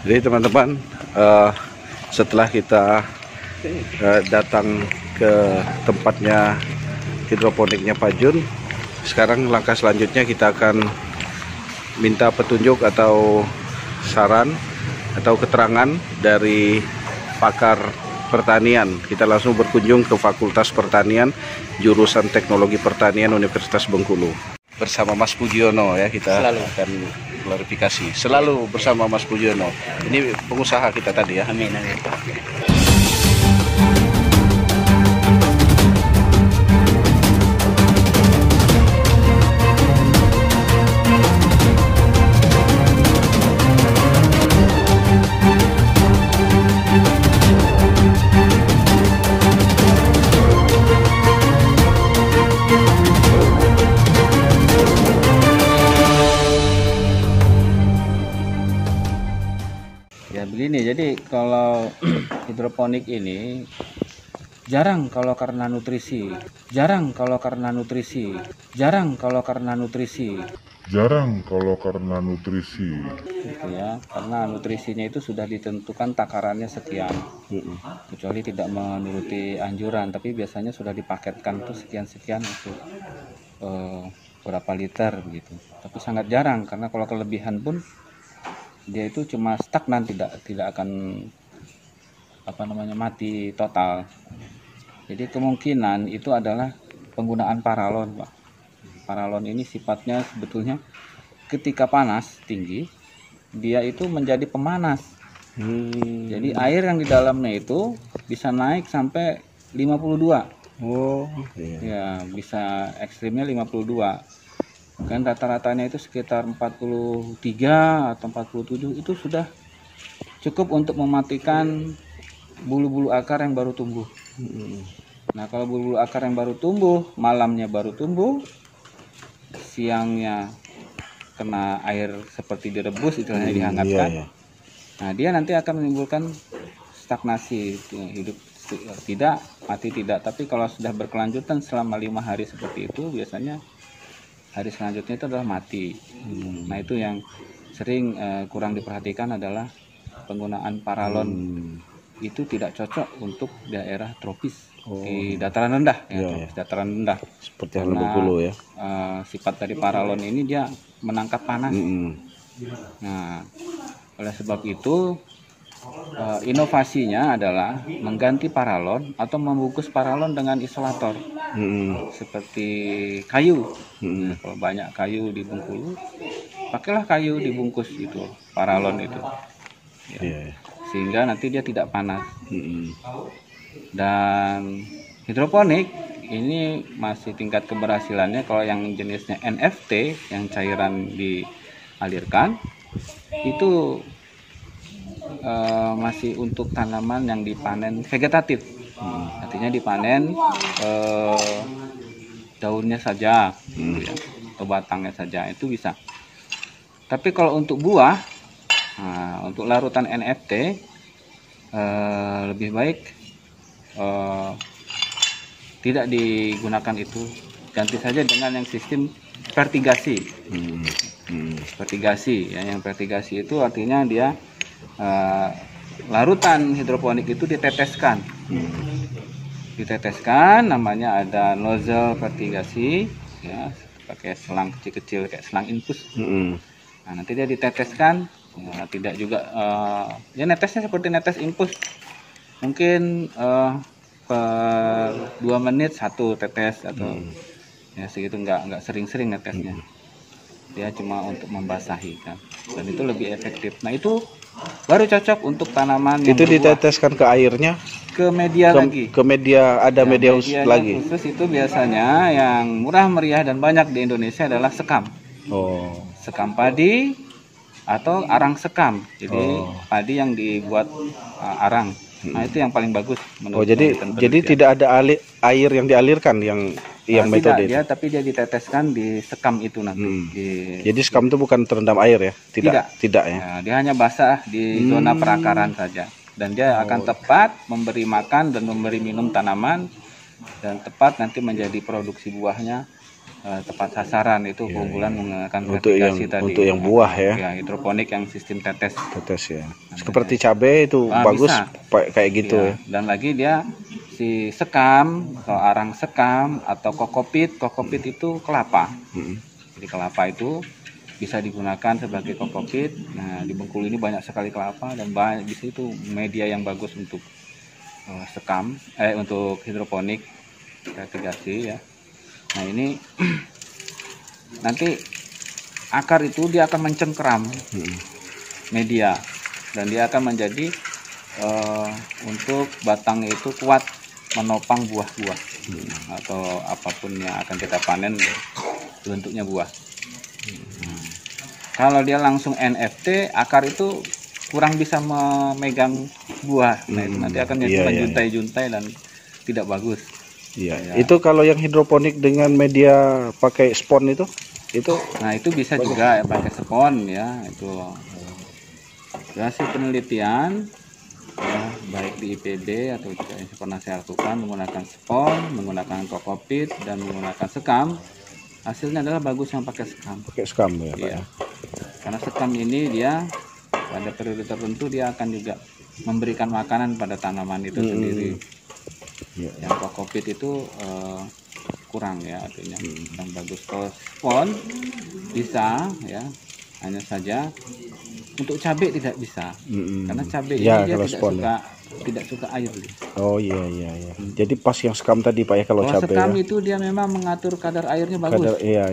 Jadi teman-teman, setelah kita datang ke tempatnya hidroponiknya Pak Jun, sekarang langkah selanjutnya kita akan minta petunjuk atau saran atau keterangan dari pakar pertanian. Kita langsung berkunjung ke Fakultas Pertanian jurusan Teknologi Pertanian Universitas Bengkulu. Bersama Mas Pujiono ya, kita akan klarifikasi. Selalu bersama Mas Pujiono. Ini pengusaha kita tadi ya. Amin. Ya begini, jadi kalau hidroponik ini jarang kalau karena nutrisi, jarang kalau karena nutrisi gitu ya, karena nutrisinya itu sudah ditentukan takarannya sekian, kecuali tidak menuruti anjuran, tapi biasanya sudah dipaketkan tuh sekian untuk berapa liter begitu. Tapi sangat jarang, karena kalau kelebihan pun dia itu cuma stagnan, tidak akan mati total. Jadi kemungkinan itu adalah penggunaan paralon, Pak. Paralon ini sifatnya sebetulnya ketika panas tinggi dia itu menjadi pemanas. Jadi air yang di dalamnya itu bisa naik sampai 52. Ya, bisa ekstrimnya 52. Kan rata-ratanya itu sekitar 43 atau 47, itu sudah cukup untuk mematikan bulu-bulu akar yang baru tumbuh. Nah, kalau bulu-bulu akar yang baru tumbuh, malamnya baru tumbuh, siangnya kena air seperti direbus, istilahnya dihangatkan. Nah, dia nanti akan menimbulkan stagnasi, hidup tidak, mati tidak. Tapi kalau sudah berkelanjutan selama 5 hari seperti itu, biasanya hari selanjutnya itu adalah mati. Nah, itu yang sering kurang diperhatikan adalah penggunaan paralon. Itu tidak cocok untuk daerah tropis di dataran rendah, dataran rendah. Seperti yang Bengkulu ya. Sifat dari paralon ini dia menangkap panas. Nah, oleh sebab itu inovasinya adalah mengganti paralon atau membungkus paralon dengan isolator, seperti kayu. Kalau banyak kayu di Bengkulu, pakailah kayu dibungkus itu paralon itu, sehingga nanti dia tidak panas. Dan hidroponik ini masih tingkat keberhasilannya, kalau yang jenisnya NFT yang cairan dialirkan itu masih untuk tanaman yang dipanen vegetatif. Artinya dipanen daunnya saja, atau batangnya saja, itu bisa. Tapi kalau untuk buah, untuk larutan NFT lebih baik tidak digunakan itu, ganti saja dengan yang sistem vertigasi. Vertigasi ya, yang vertigasi itu artinya dia larutan hidroponik itu diteteskan. Namanya ada nozzle vertigasi ya, pakai selang kecil-kecil kayak selang infus. Nah, nanti dia diteteskan ya, tidak juga ya netesnya seperti netes infus, mungkin per 2 menit 1 tetes atau ya segitu, nggak sering-sering netesnya, dia cuma untuk membasahi kan, dan itu lebih efektif. Nah, itu baru cocok untuk tanaman yang itu berbuah. diteteskan ke airnya, ke media lagi, ke media, ada media khusus lagi. Khusus itu biasanya yang murah meriah dan banyak di Indonesia adalah sekam. Sekam padi atau arang sekam. Jadi padi yang dibuat arang. Nah, itu yang paling bagus menurut jadi tidak ada air yang dialirkan yang metode tidak, tapi dia diteteskan di sekam itu nanti. Jadi sekam itu bukan terendam air ya? Tidak ya? Ya, dia hanya basah di zona perakaran saja, dan dia akan tepat memberi makan dan memberi minum tanaman, dan tepat nanti menjadi produksi buahnya tepat sasaran. Itu keunggulan menggunakan Untuk vertikasi tadi. untuk yang buah ya. Ya, hidroponik yang sistem tetes. Tetes ya. Seperti cabai itu bagus bisa. kayak gitu ya. Dan lagi dia si sekam atau arang sekam atau kokopit itu kelapa. Jadi kelapa itu bisa digunakan sebagai kokopit. Nah, di Bengkulu ini banyak sekali kelapa dan banyak bisa itu media yang bagus untuk sekam untuk hidroponik vertikasi ya. Nah, ini nanti akar itu dia akan mencengkeram media dan dia akan menjadi untuk batangnya itu kuat menopang buah-buah atau apapun yang akan kita panen bentuknya buah. Kalau dia langsung NFT, akar itu kurang bisa memegang buah. Nah, itu nanti akan jadi menjuntai-juntai dan tidak bagus. Iya. Ya. Itu kalau yang hidroponik dengan media pakai spon itu? Nah, itu bisa bagus juga ya, pakai spon ya. Itu hasil penelitian ya, baik di IPB atau juga yang pernah saya lakukan menggunakan spon, menggunakan kokopit dan menggunakan sekam. Hasilnya adalah bagus yang pakai sekam. Pakai sekam ya, Pak. Iya. Karena sekam ini dia pada periode tertentu dia akan juga memberikan makanan pada tanaman itu sendiri. Yang kokopit itu kurang ya artinya yang bagus. Kalau spon bisa ya, hanya saja untuk cabai tidak bisa karena cabai ini dia tidak suka air. Oh iya. Jadi pas yang sekam tadi Pak ya, kalau cabai sekam ya. itu dia memang mengatur kadar airnya bagus. Iya.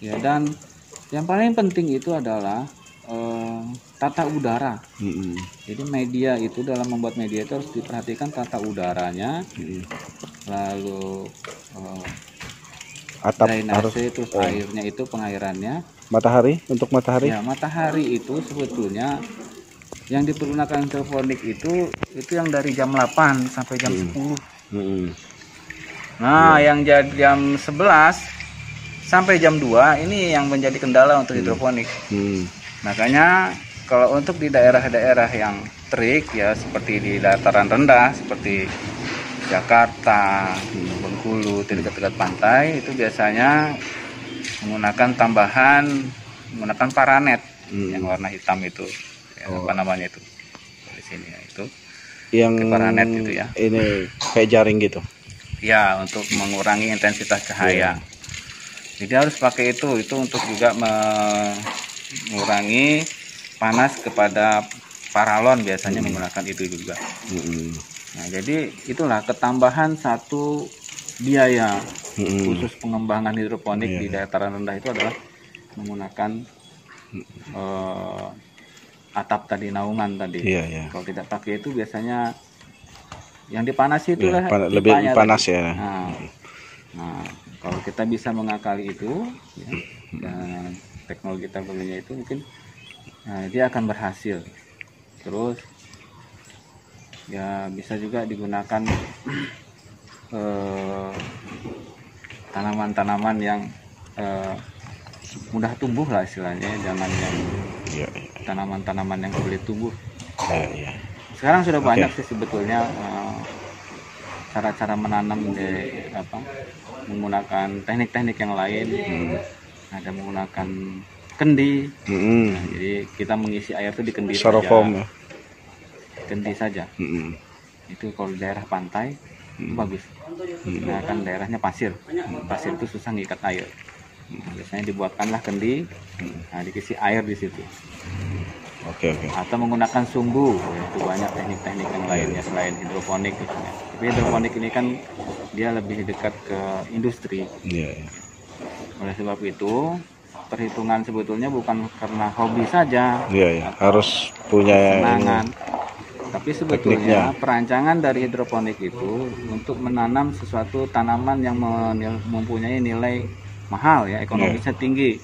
Ya, dan yang paling penting itu adalah tata udara. Jadi media itu dalam membuat media itu harus diperhatikan tata udaranya, lalu atap drainase, terus airnya itu pengairannya. Matahari, untuk matahari? Ya, matahari itu sebetulnya yang dipergunakan hidroponik itu yang dari jam 8 sampai jam 10. Nah, yang jam 11 sampai jam 2 ini yang menjadi kendala untuk hidroponik. Makanya kalau untuk di daerah-daerah yang terik ya, seperti di dataran rendah seperti Jakarta, Bengkulu, dekat-dekat pantai, itu biasanya menggunakan menggunakan paranet yang warna hitam itu. Ya, apa namanya itu? Di sini ya, itu. Yang paranet itu ya. Ini kayak jaring gitu. Ya, untuk mengurangi intensitas cahaya. Jadi harus pakai itu untuk juga mengurangi panas kepada paralon, biasanya menggunakan itu juga. Nah, jadi itulah ketambahan satu biaya khusus pengembangan hidroponik di dataran rendah itu adalah menggunakan atap tadi, naungan tadi. Kalau tidak pakai itu biasanya yang dipanasi itulah lebih panas tadi. Ya. Nah, kalau kita bisa mengakali itu ya, dan teknologi itu mungkin dia akan berhasil. Terus ya bisa juga digunakan tanaman-tanaman yang mudah tumbuh lah istilahnya, jangan yang tanaman-tanaman yang sulit tumbuh. Sekarang sudah banyak sih sebetulnya cara-cara menanam menggunakan teknik-teknik yang lain. Ada menggunakan kendi. Nah, jadi kita mengisi air itu di kendi saja. Kendi saja. Itu kalau daerah pantai bagus. Nah, kan daerahnya pasir. Pasir itu susah ngikat air. Nah, biasanya dibuatkanlah kendi. Nah, dikisi air di situ. Atau menggunakan sumbu. Itu banyak teknik-teknik yang lainnya selain hidroponik gitu ya. Tapi hidroponik ini kan dia lebih dekat ke industri. Oleh sebab itu perhitungan sebetulnya bukan karena hobi saja, harus punya kesenangan, tapi sebetulnya perancangan dari hidroponik itu untuk menanam sesuatu tanaman yang mempunyai nilai mahal ya, ekonomisnya tinggi.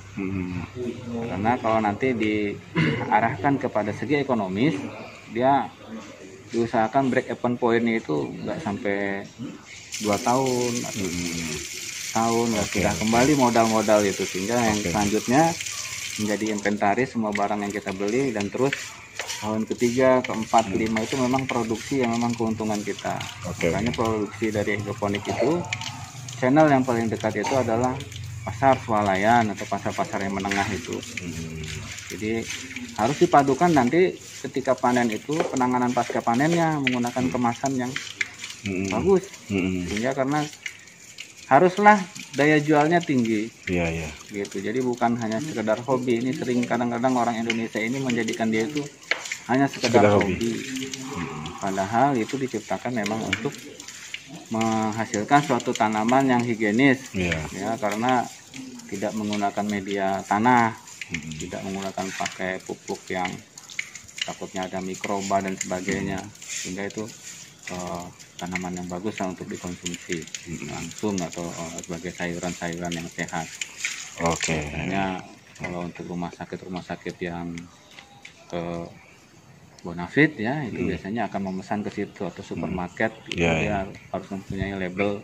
Karena kalau nanti diarahkan kepada segi ekonomis, dia diusahakan break even point-nya itu nggak sampai 2 tahun atau tahun sudah kembali modal-modal itu, sehingga yang selanjutnya menjadi inventaris semua barang yang kita beli, dan terus tahun ketiga, keempat, kelima itu memang produksi yang memang keuntungan kita. Makanya produksi dari hidroponik itu channel yang paling dekat itu adalah pasar swalayan atau pasar-pasar yang menengah itu. Jadi harus dipadukan nanti ketika panen itu penanganan pasca panennya menggunakan kemasan yang bagus, sehingga karena haruslah daya jualnya tinggi. Iya. Gitu. Jadi bukan hanya sekedar hobi. Ini sering kadang-kadang orang Indonesia ini menjadikan dia itu hanya sekedar hobi. Padahal itu diciptakan memang untuk menghasilkan suatu tanaman yang higienis, ya, karena tidak menggunakan media tanah, tidak menggunakan pakai pupuk yang takutnya ada mikroba dan sebagainya, sehingga itu tanaman yang bagus lah untuk dikonsumsi langsung atau sebagai sayuran-sayuran yang sehat. Hanya kalau untuk rumah sakit yang bonafit ya, itu biasanya akan memesan ke situ atau supermarket, dia harus mempunyai label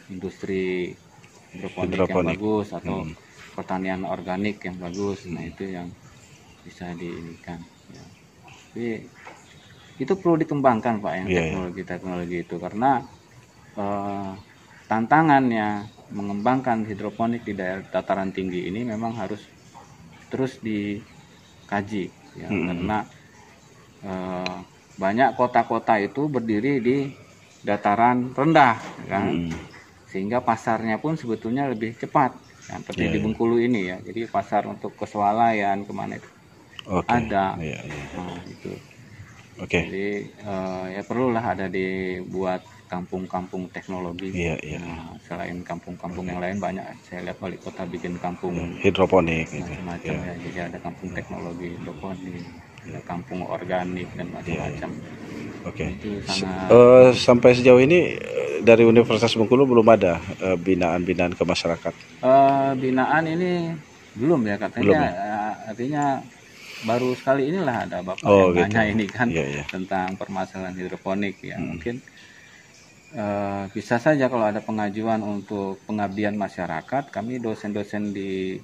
industri hidroponik yang bagus atau pertanian organik yang bagus. Nah itu yang bisa diinikan. Ya. Tapi itu perlu dikembangkan Pak, yang teknologi itu, karena tantangannya mengembangkan hidroponik di daerah dataran tinggi ini memang harus terus dikaji, ya, karena banyak kota-kota itu berdiri di dataran rendah, kan, sehingga pasarnya pun sebetulnya lebih cepat, ya, seperti di Bengkulu ini ya. Jadi pasar untuk ke swalayan kemana itu ada, nah, itu. Jadi ya perlulah ada dibuat kampung-kampung teknologi. Nah, selain kampung-kampung yang lain banyak, saya lihat wali kota bikin kampung hidroponik macam-macam ya. Jadi ada kampung teknologi hidroponik, ada kampung organik dan macam-macam. Itu sangat sampai sejauh ini dari Universitas Bengkulu belum ada binaan-binaan ke masyarakat. Binaan ini belum ya katanya, artinya baru sekali inilah ada Bapak yang nanya ini kan tentang permasalahan hidroponik ya. Mungkin bisa saja kalau ada pengajuan untuk pengabdian masyarakat, kami dosen-dosen di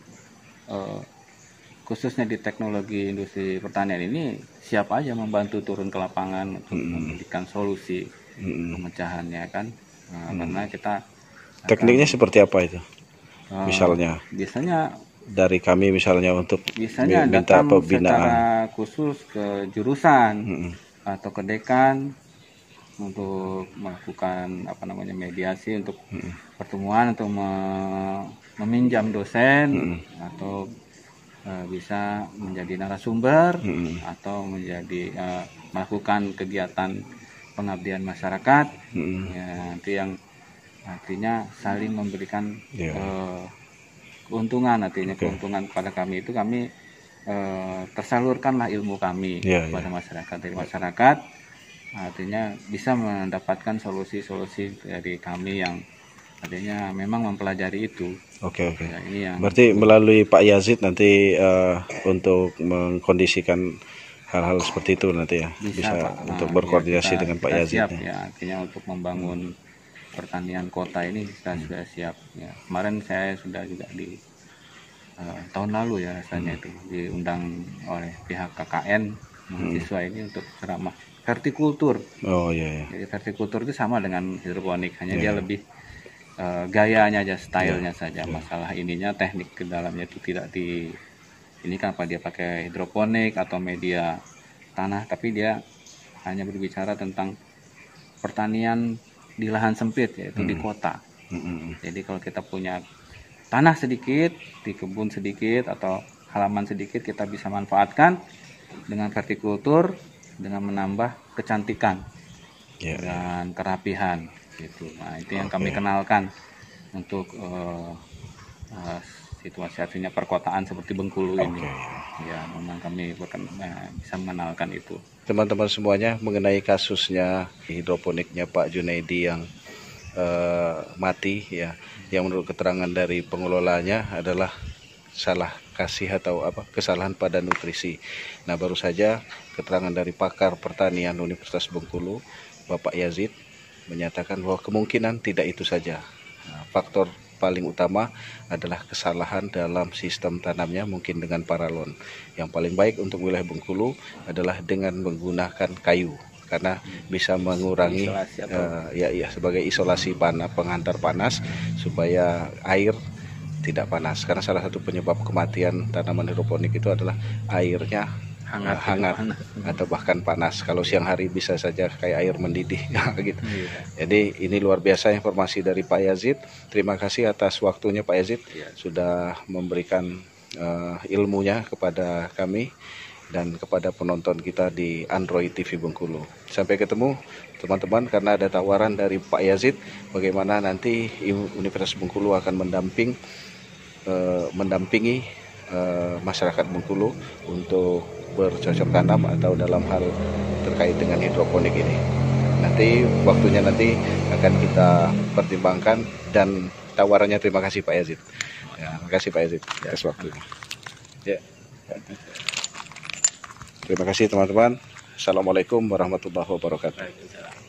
khususnya di teknologi industri pertanian ini siap aja membantu turun ke lapangan untuk memberikan solusi pemecahannya kan. Karena kita tekniknya seperti apa itu? Misalnya biasanya dari kami misalnya untuk biasanya minta datang pembinaan secara khusus ke jurusan atau ke dekan untuk melakukan mediasi untuk pertemuan atau meminjam dosen atau bisa menjadi narasumber atau menjadi melakukan kegiatan pengabdian masyarakat, ya, itu yang artinya saling memberikan keuntungan, artinya keuntungan kepada kami itu kami tersalurkanlah ilmu kami kepada masyarakat, dari masyarakat artinya bisa mendapatkan solusi-solusi dari kami yang artinya memang mempelajari itu. Ya, ini yang berarti melalui Pak Yazid nanti untuk mengkondisikan hal-hal seperti itu nanti ya bisa Pak. Untuk berkoordinasi dengan Pak Yazid siap, ya, artinya untuk membangun pertanian kota ini kita sudah siap ya. Kemarin saya sudah juga di tahun lalu ya rasanya itu diundang oleh pihak KKN mahasiswa ini untuk ceramah vertikultur. Jadi vertikultur itu sama dengan hidroponik, hanya dia lebih gayanya aja, stylenya saja. Masalah ininya, teknik ke dalamnya itu tidak di ini kan apa dia pakai hidroponik atau media tanah, tapi dia hanya berbicara tentang pertanian di lahan sempit, yaitu di kota. Jadi kalau kita punya tanah sedikit, di kebun sedikit atau halaman sedikit, kita bisa manfaatkan dengan vertikultur dengan menambah kecantikan dan kerapihan gitu. Nah, itu yang kami kenalkan untuk situasi artinya perkotaan seperti Bengkulu ini. Ya, memang kami bisa mengenalkan itu. Teman-teman semuanya, mengenai kasusnya hidroponiknya Pak Junaidi yang mati ya, yang menurut keterangan dari pengelolanya adalah salah kasih atau kesalahan pada nutrisi. Nah, baru saja keterangan dari pakar pertanian Universitas Bengkulu Bapak Yazid menyatakan bahwa kemungkinan tidak itu saja. Nah, faktor paling utama adalah kesalahan dalam sistem tanamnya, mungkin dengan paralon. Yang paling baik untuk wilayah Bengkulu adalah dengan menggunakan kayu. karena bisa mengurangi Isolasi atau- ya sebagai isolasi penghantar panas supaya air tidak panas, karena salah satu penyebab kematian tanaman hidroponik itu adalah airnya hangat panas. atau bahkan panas. Kalau siang hari bisa saja kayak air mendidih gitu. Iya. Jadi ini luar biasa informasi dari Pak Yazid. Terima kasih atas waktunya Pak Yazid, Iya. sudah memberikan ilmunya kepada kami dan kepada penonton kita di Android TV Bengkulu. Sampai ketemu teman-teman, karena ada tawaran dari Pak Yazid bagaimana nanti Universitas Bengkulu akan mendampingi masyarakat Bengkulu untuk bercocok tanam atau dalam hal terkait dengan hidroponik ini. Nanti waktunya akan kita pertimbangkan dan tawarannya. Terima kasih Pak Yazid. Ya, terima kasih Pak Yazid atas waktunya. Ya. Terima kasih teman-teman. Assalamualaikum warahmatullahi wabarakatuh. Waalaikumsalam.